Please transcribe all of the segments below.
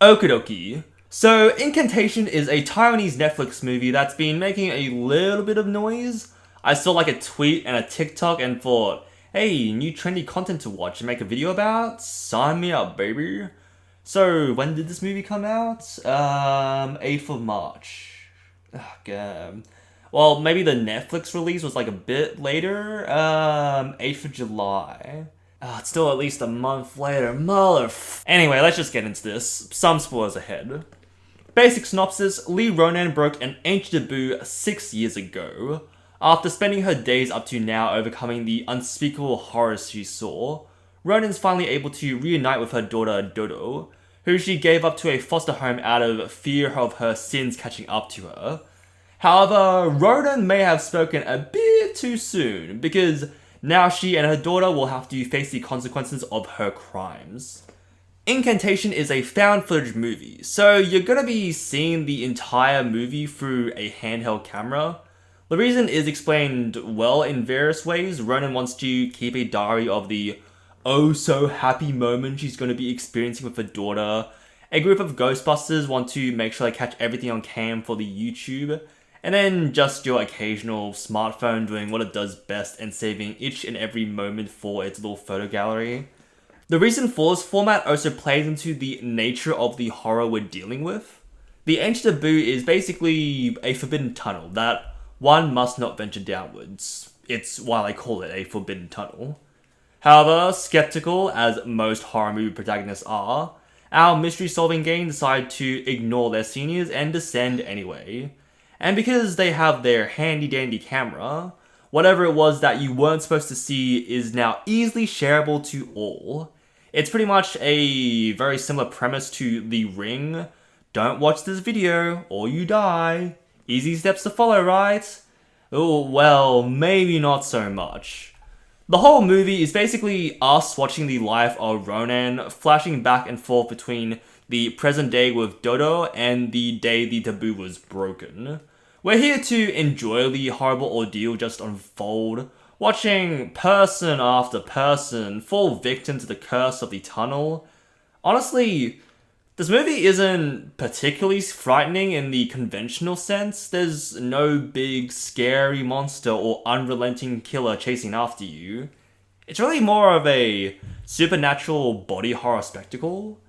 Okie dokie. So, Incantation is a Taiwanese Netflix movie that's been making a little bit of noise. I saw like a tweet and a TikTok and thought, hey, new trendy content to watch and make a video about? Sign me up, baby. So, when did this movie come out? 8th of March. Ugh, God. Well, maybe the Netflix release was like a bit later. 8th of July. It's still at least a month later, Anyway, let's just get into this. Some spoilers ahead. Basic synopsis: Lee Ronan broke an ancient taboo 6 years ago. After spending her days up to now overcoming the unspeakable horrors she saw, Ronan's finally able to reunite with her daughter Dodo, who she gave up to a foster home out of fear of her sins catching up to her. However, Ronan may have spoken a bit too soon, because now she and her daughter will have to face the consequences of her crimes. Incantation is a found footage movie, so you're gonna be seeing the entire movie through a handheld camera. The reason is explained well in various ways. Ronan wants to keep a diary of the oh so happy moment she's gonna be experiencing with her daughter. A group of Ghostbusters want to make sure they catch everything on cam for the YouTube. And then just your occasional smartphone doing what it does best and saving each and every moment for its little photo gallery. The reason for this format also plays into the nature of the horror we're dealing with. The Ancient Taboo is basically a forbidden tunnel that one must not venture downwards. It's why they call it a forbidden tunnel. However, skeptical as most horror movie protagonists are, our mystery solving gang decide to ignore their seniors and descend anyway. And because they have their handy dandy camera, whatever it was that you weren't supposed to see is now easily shareable to all. It's pretty much a very similar premise to The Ring. Don't watch this video or you die. Easy steps to follow, right? Oh, well, maybe not so much. The whole movie is basically us watching the life of Ronan, flashing back and forth between the present day with Dodo and the day the taboo was broken. We're here to enjoy the horrible ordeal just unfold, watching person after person fall victim to the curse of the tunnel. Honestly, this movie isn't particularly frightening in the conventional sense. There's no big scary monster or unrelenting killer chasing after you. It's really more of a supernatural body horror spectacle.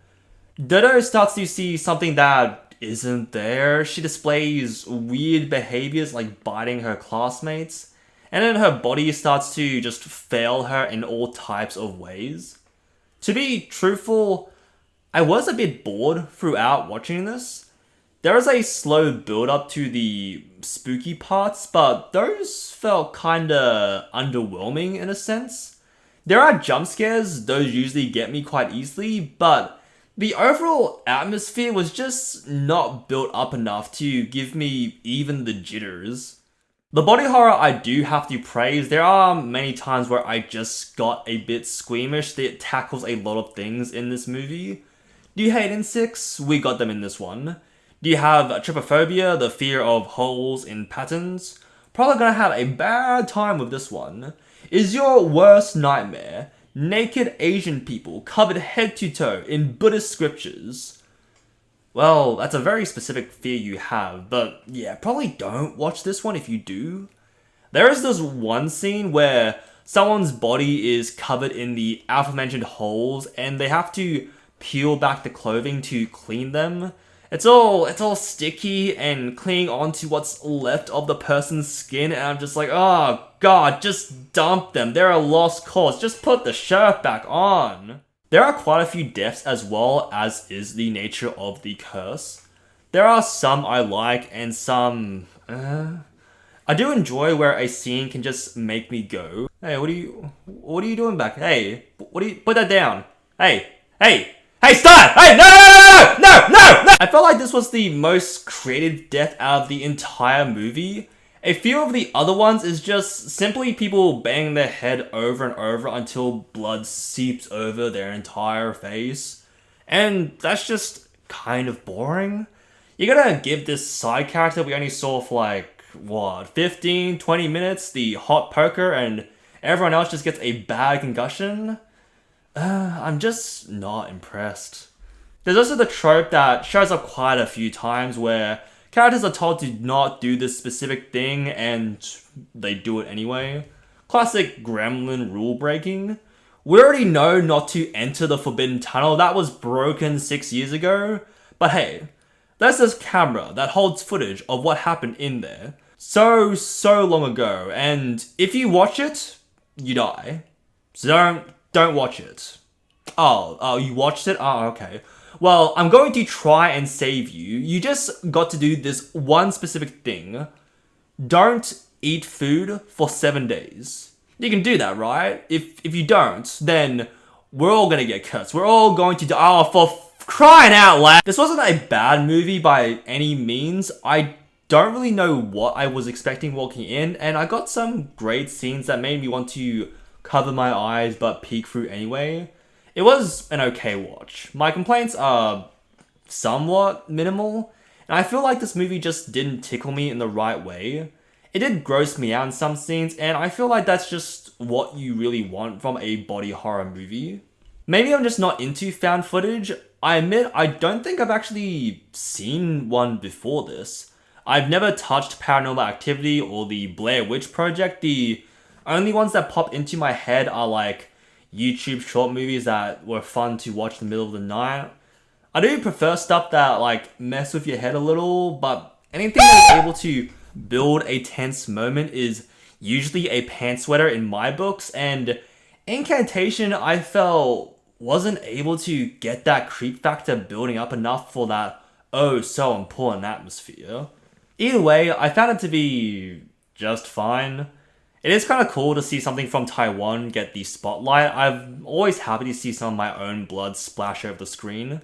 Dodo starts to see something that isn't there. She displays weird behaviors like biting her classmates, and then her body starts to just fail her in all types of ways. To be truthful, I was a bit bored throughout watching this. There is a slow build up to the spooky parts, but those felt kinda underwhelming in a sense. There are jump scares, those usually get me quite easily, but the overall atmosphere was just not built up enough to give me even the jitters. The body horror I do have to praise. There are many times where I just got a bit squeamish. It tackles a lot of things in this movie. Do you hate insects? We got them in this one. Do you have trypophobia, the fear of holes in patterns? Probably gonna have a bad time with this one. Is your worst nightmare naked Asian people covered head to toe in Buddhist scriptures? Well, that's a very specific fear you have, but yeah, probably don't watch this one if you do. There is this one scene where someone's body is covered in the aforementioned holes and they have to peel back the clothing to clean them. It's all sticky and clinging onto what's left of the person's skin, and I'm just like, oh god, just dump them. They're a lost cause. Just put the shirt back on. There are quite a few deaths as well, as is the nature of the curse. There are some I like and some I do enjoy where a scene can just make me go, hey, what are you doing back? Hey, what do you put that down? Hey, stop! Hey, no! I felt like this was the most creative death out of the entire movie. A few of the other ones is just simply people banging their head over and over until blood seeps over their entire face. And that's just kind of boring. You gotta give this side character we only saw for like, 15, 20 minutes, the hot poker, and everyone else just gets a bad concussion? I'm just not impressed. There's also the trope that shows up quite a few times where characters are told to not do this specific thing and they do it anyway. Classic gremlin rule breaking. We already know not to enter the Forbidden Tunnel, that was broken 6 years ago. But hey, there's this camera that holds footage of what happened in there so long ago, and if you watch it, you die. So don't watch it. Oh, you watched it? Oh, okay. Well, I'm going to try and save you. You just got to do this one specific thing. Don't eat food for 7 days. You can do that, right? If you don't, then we're all gonna get cursed. We're all going to die. Oh, for crying out loud! This wasn't a bad movie by any means. I don't really know what I was expecting walking in, and I got some great scenes that made me want to cover my eyes but peek through anyway. It was an okay watch. My complaints are somewhat minimal, and I feel like this movie just didn't tickle me in the right way. It did gross me out in some scenes, and I feel like that's just what you really want from a body horror movie. Maybe I'm just not into found footage. I admit I don't think I've actually seen one before this. I've never touched Paranormal Activity or the Blair Witch Project. The only ones that pop into my head are like YouTube short movies that were fun to watch in the middle of the night. I do prefer stuff that like mess with your head a little, but anything that's able to build a tense moment is usually a pants sweater in my books, and Incantation I felt wasn't able to get that creep factor building up enough for that oh so important atmosphere. Either way, I found it to be just fine. It is kind of cool to see something from Taiwan get the spotlight. I'm always happy to see some of my own blood splash over the screen.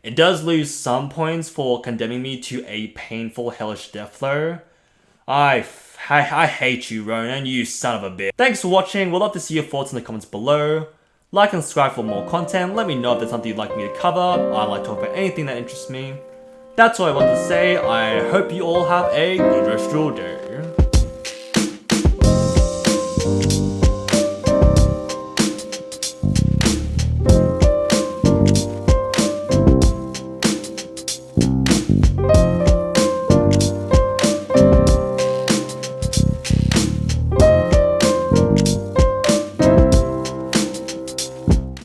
It does lose some points for condemning me to a painful hellish death though. I hate you, Ronan, you son of a bitch. Thanks for watching. We'd love to see your thoughts in the comments below. Like and subscribe for more content. Let me know if there's something you'd like me to cover. I like to talk about anything that interests me. That's all I want to say. I hope you all have a good rest of your day.